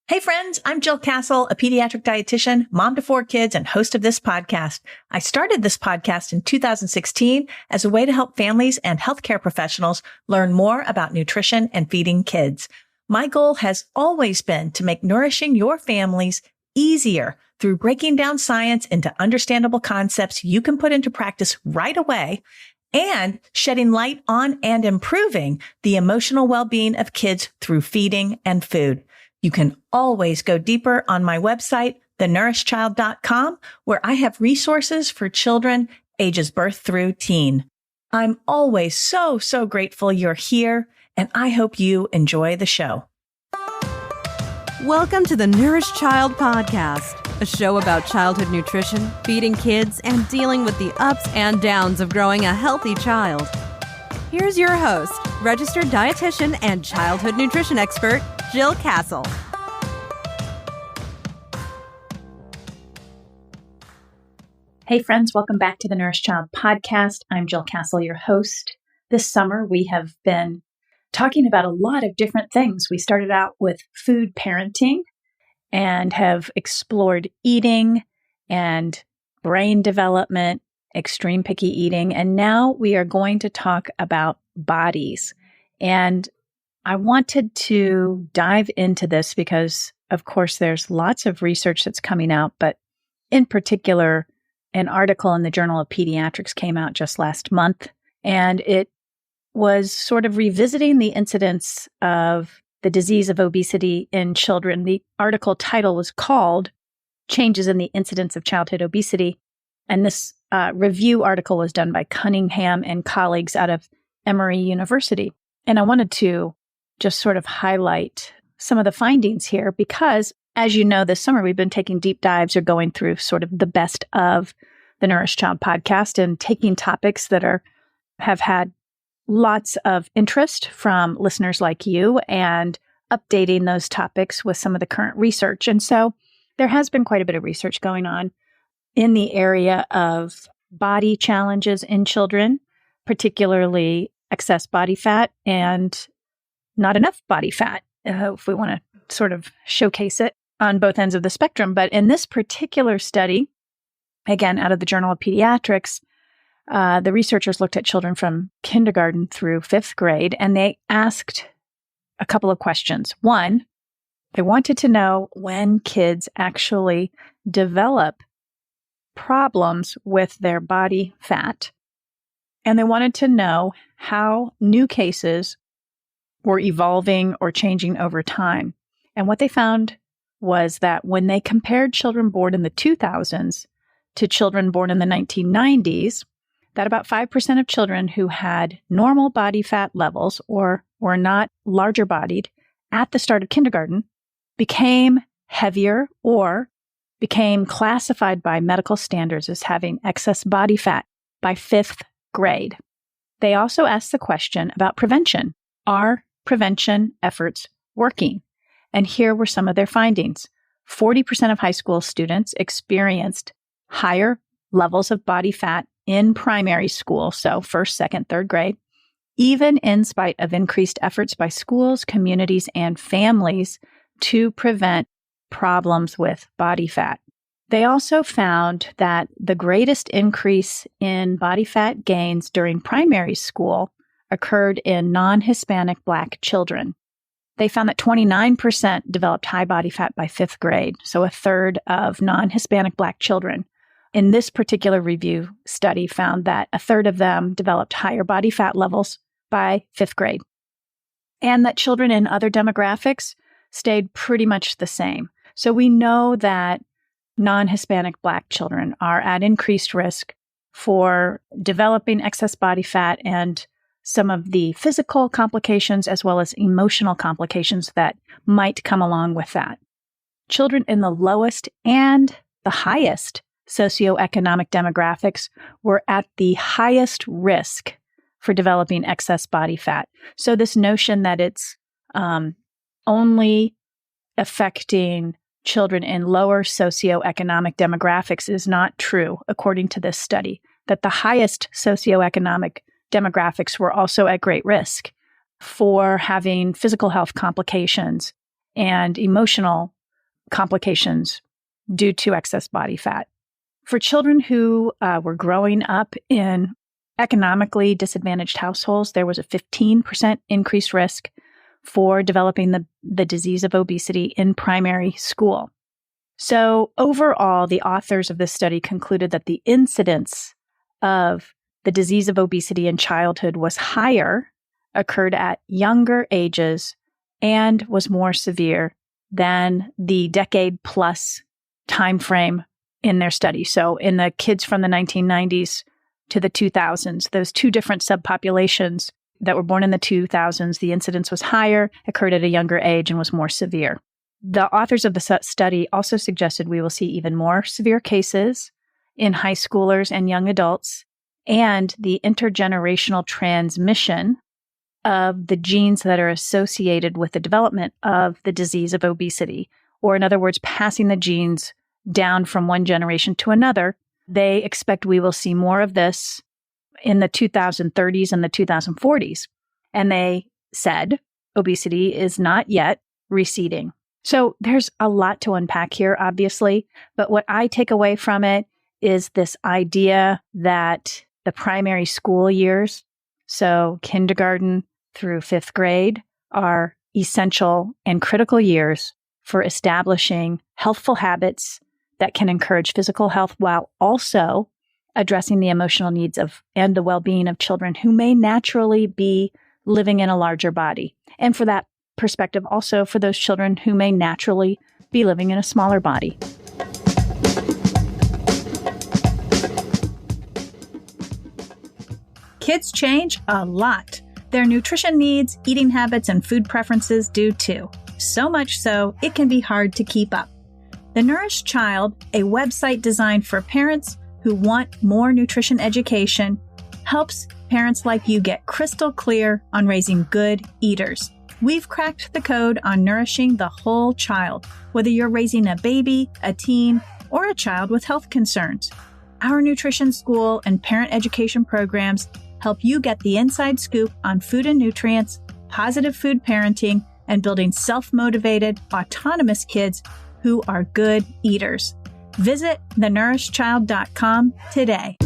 Hey friends, I'm Jill Castle, a pediatric dietitian, mom to 4 kids, and host of this podcast. I started this podcast in 2016 as a way to help families and healthcare professionals learn more about nutrition and feeding kids. My goal has always been to make nourishing your families easier through breaking down science into understandable concepts you can put into practice right away and shedding light on and improving the emotional well-being of kids through feeding and food. You can always go deeper on my website, thenourishchild.com, where I have resources for children ages birth through teen. I'm always so grateful you're here, and I hope you enjoy the show. Welcome to the Nourished Child Podcast, a show about childhood nutrition, feeding kids, and dealing with the ups and downs of growing a healthy child. Here's your host, registered dietitian and childhood nutrition expert, Jill Castle. Hey friends, welcome back to the Nourished Child Podcast. I'm Jill Castle, your host. This summer, we have been talking about a lot of different things. We started out with food parenting and have explored eating and brain development, extreme picky eating, and now we are going to talk about bodies. And I wanted to dive into this because, of course, there's lots of research that's coming out, but in particular, an article in the Journal of Pediatrics came out just last month, and it was sort of revisiting the incidence of the disease of obesity in children. The article title was called Changes in the Incidence of Childhood Obesity, and this review article was done by Cunningham and colleagues out of Emory University. And I wanted to just sort of highlight some of the findings here because, as you know, this summer we've been taking deep dives or going through sort of the best of the Nourished Child podcast and taking topics that have had lots of interest from listeners like you and updating those topics with some of the current research. And so there has been quite a bit of research going on in the area of body challenges in children, particularly excess body fat and not enough body fat, if we want to sort of showcase it on both ends of the spectrum. But in this particular study, again, out of the Journal of Pediatrics, the researchers looked at children from kindergarten through 5th grade, and they asked a couple of questions. One, they wanted to know when kids actually develop problems with their body fat, and they wanted to know how new cases were evolving or changing over time. And what they found was that when they compared children born in the 2000s to children born in the 1990s, that about 5% of children who had normal body fat levels or were not larger bodied at the start of kindergarten became heavier or became classified by medical standards as having excess body fat by 5th grade. They also asked the question about prevention. Are prevention efforts working? And here were some of their findings. 40% of high school students experienced higher levels of body fat in primary school, so 1st, 2nd, 3rd grade, even in spite of increased efforts by schools, communities, and families to prevent problems with body fat. They also found that the greatest increase in body fat gains during primary school occurred in non-Hispanic Black children. They found that 29% developed high body fat by 5th grade, so a third of non-Hispanic Black children. In this particular review study found that a third of them developed higher body fat levels by 5th grade, and that children in other demographics stayed pretty much the same. So we know that non-Hispanic Black children are at increased risk for developing excess body fat and some of the physical complications as well as emotional complications that might come along with that. Children in the lowest and the highest socioeconomic demographics were at the highest risk for developing excess body fat. So this notion that it's only affecting children in lower socioeconomic demographics is not true, according to this study, that the highest socioeconomic demographics were also at great risk for having physical health complications and emotional complications due to excess body fat. For children who were growing up in economically disadvantaged households, there was a 15% increased risk for developing the disease of obesity in primary school. So overall, the authors of this study concluded that the incidence of the disease of obesity in childhood was higher, occurred at younger ages, and was more severe than the decade-plus time frame in their study. So in the kids from the 1990s to the 2000s, those two different subpopulations that were born in the 2000s, the incidence was higher, occurred at a younger age, and was more severe. The authors of the study also suggested we will see even more severe cases in high schoolers and young adults, and the intergenerational transmission of the genes that are associated with the development of the disease of obesity, or in other words, passing the genes down from one generation to another. They expect we will see more of this in the 2030s and the 2040s. And they said obesity is not yet receding. So there's a lot to unpack here, obviously, but what I take away from it is this idea that the primary school years, so kindergarten through fifth grade, are essential and critical years for establishing healthful habits that can encourage physical health while also addressing the emotional needs of and the well-being of children who may naturally be living in a larger body. And for that perspective, also for those children who may naturally be living in a smaller body. Kids change a lot. Their nutrition needs, eating habits, and food preferences do too. So much so, it can be hard to keep up. The Nourished Child, a website designed for parents who want more nutrition education, helps parents like you get crystal clear on raising good eaters. We've cracked the code on nourishing the whole child, whether you're raising a baby, a teen, or a child with health concerns. Our nutrition school and parent education programs help you get the inside scoop on food and nutrients, positive food parenting, and building self-motivated, autonomous kids who are good eaters. Visit thenourishedchild.com today.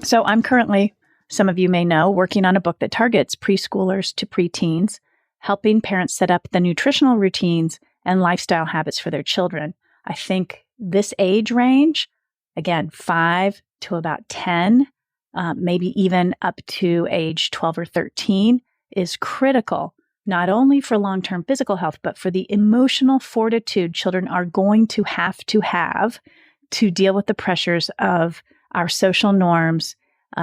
So I'm currently, some of you may know, working on a book that targets preschoolers to preteens, helping parents set up the nutritional routines and lifestyle habits for their children. I think this age range, again, 5 to about 10, maybe even up to age 12 or 13, is critical, not only for long-term physical health, but for the emotional fortitude children are going to have to deal with the pressures of our social norms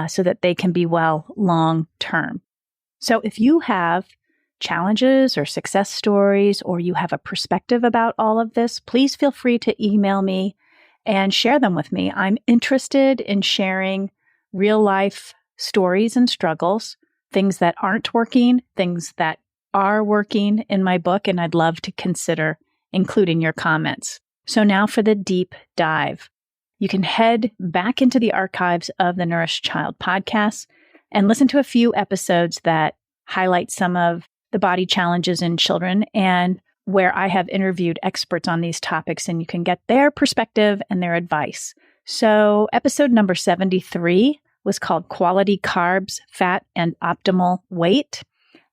so that they can be well long-term. So if you have challenges or success stories, or you have a perspective about all of this, please feel free to email me and share them with me. I'm interested in sharing real-life stories and struggles, things that aren't working, things that are working in my book, and I'd love to consider including your comments. So now for the deep dive. You can head back into the archives of the Nourished Child podcast and listen to a few episodes that highlight some of the body challenges in children and where I have interviewed experts on these topics, and you can get their perspective and their advice. So episode number 73 was called Quality Carbs, Fat, and Optimal Weight.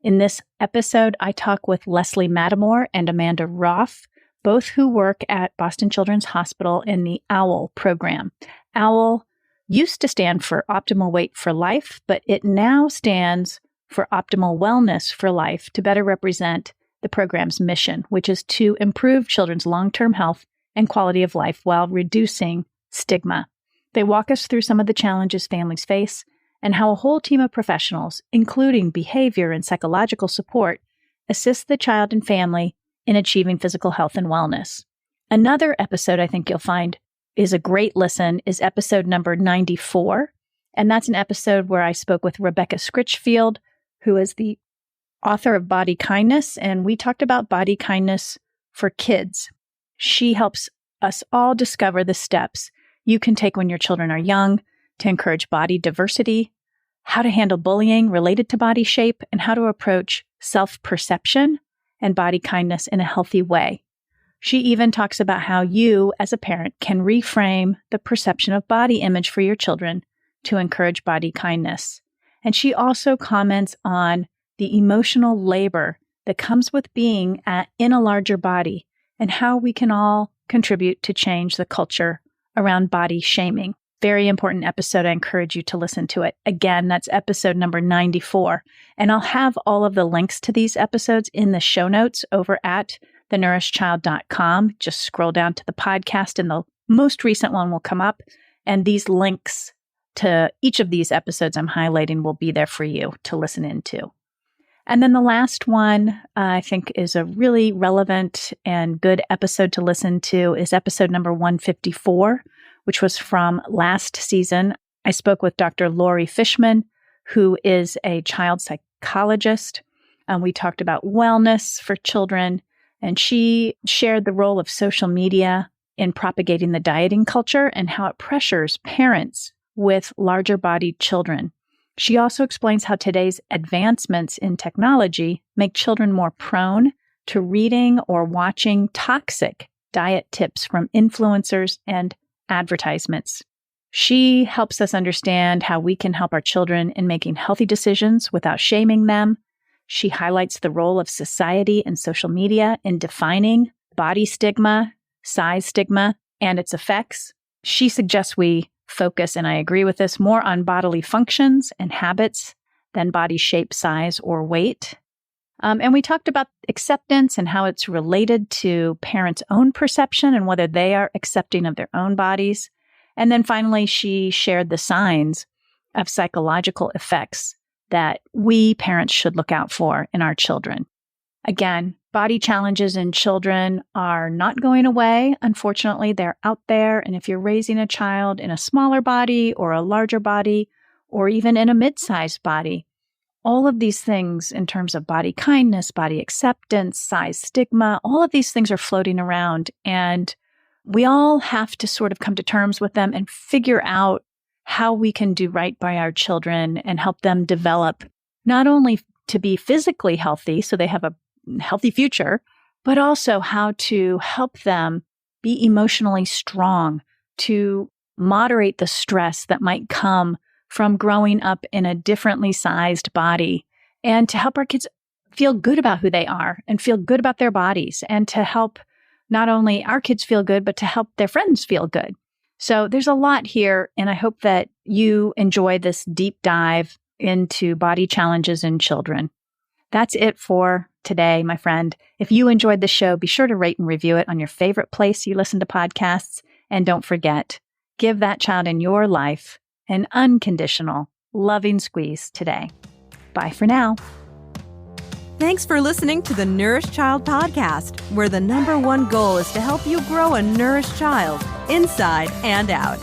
In this episode, I talk with Leslie Matamore and Amanda Roth, both who work at Boston Children's Hospital in the OWL program. OWL used to stand for Optimal Weight for Life, but it now stands for Optimal Wellness for Life to better represent the program's mission, which is to improve children's long-term health and quality of life while reducing stigma. They walk us through some of the challenges families face and how a whole team of professionals, including behavior and psychological support, assist the child and family in achieving physical health and wellness. Another episode I think you'll find is a great listen is episode number 94. And that's an episode where I spoke with Rebecca Scritchfield, who is the author of Body Kindness, and we talked about body kindness for kids. She helps us all discover the steps you can take when your children are young to encourage body diversity, how to handle bullying related to body shape, and how to approach self-perception and body kindness in a healthy way. She even talks about how you, as a parent, can reframe the perception of body image for your children to encourage body kindness. And she also comments on the emotional labor that comes with being in a larger body and how we can all contribute to change the culture around body shaming. Very important episode. I encourage you to listen to it. Again, that's episode number 94. And I'll have all of the links to these episodes in the show notes over at thenourishedchild.com. Just scroll down to the podcast and the most recent one will come up. And these links to each of these episodes I'm highlighting will be there for you to listen into. And then the last one I think is a really relevant and good episode to listen to is episode number 154, which was from last season. I spoke with Dr. Lori Fishman, who is a child psychologist. We talked about wellness for children, and she shared the role of social media in propagating the dieting culture and how it pressures parents with larger bodied children. She also explains how today's advancements in technology make children more prone to reading or watching toxic diet tips from influencers and advertisements. She helps us understand how we can help our children in making healthy decisions without shaming them. She highlights the role of society and social media in defining body stigma, size stigma, and its effects. She suggests we focus, and I agree with this, more on bodily functions and habits than body shape, size, or weight. And we talked about acceptance and how it's related to parents' own perception and whether they are accepting of their own bodies. And then finally, she shared the signs of psychological effects that we parents should look out for in our children. Again, body challenges in children are not going away. Unfortunately, they're out there. And if you're raising a child in a smaller body or a larger body, or even in a mid-sized body, all of these things in terms of body kindness, body acceptance, size stigma, all of these things are floating around. And we all have to sort of come to terms with them and figure out how we can do right by our children and help them develop not only to be physically healthy, so they have a healthy future, but also how to help them be emotionally strong, to moderate the stress that might come from growing up in a differently sized body, and to help our kids feel good about who they are and feel good about their bodies, and to help not only our kids feel good, but to help their friends feel good. So there's a lot here, and I hope that you enjoy this deep dive into body challenges in children. That's it for today, my friend. If you enjoyed the show, be sure to rate and review it on your favorite place you listen to podcasts. And don't forget, give that child in your life an unconditional, loving squeeze today. Bye for now. Thanks for listening to the Nourished Child Podcast, where the #1 goal is to help you grow a nourished child inside and out.